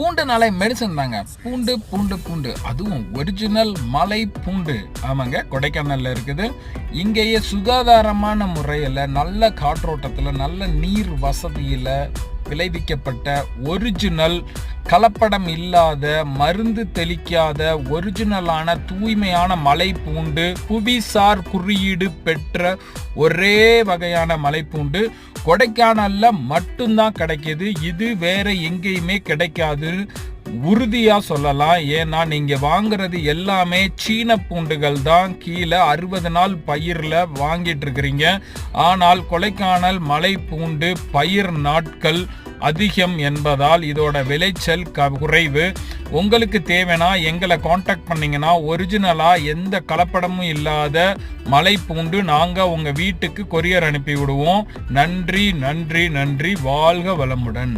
பூண்டுனாலே medicine தாங்க. பூண்டு பூண்டு பூண்டு, அதுவும் ஒரிஜினல் மலை பூண்டு. ஆமாங்க, கொடைக்கானல்ல இருக்குது. இங்கேயே சுகாதாரமான முறையில் நல்ல காற்றோட்டத்தில் நல்ல நீர் வசதியில் விளைவிக்கப்பட்ட ஒரிஜினல் கலப்படம் இல்லாத மருந்து தெளிக்காத ஒரிஜினலான தூய்மையான மலை பூண்டு, புவிசார் குறியீடு பெற்ற ஒரே வகையான மலைப்பூண்டு கொடைக்கானல்ல மட்டும்தான் கிடைக்கிது. இது வேற எங்கேயுமே கிடைக்காது உறுதியா சொல்லலாம். ஏன்னா நீங்க வாங்குறது எல்லாமே சீன பூண்டுகள் தான். கீழே 60 நாள் பயிர்ல வாங்கிட்டு இருக்கிறீங்க. ஆனால் கொடைக்கானல் மலை பூண்டு பயிர் நாட்கள் அதிகம் என்பதால் இதோட விளைச்சல் குறைவு. உங்களுக்கு தேவைன்னா எங்களை காண்டாக்ட் பண்ணீங்கன்னா ஒரிஜினலா எந்த கலப்படமும் இல்லாத மலை பூண்டு நாங்க உங்க வீட்டுக்கு கொரியர் அனுப்பி விடுவோம். நன்றி நன்றி நன்றி. வாழ்க வளமுடன்.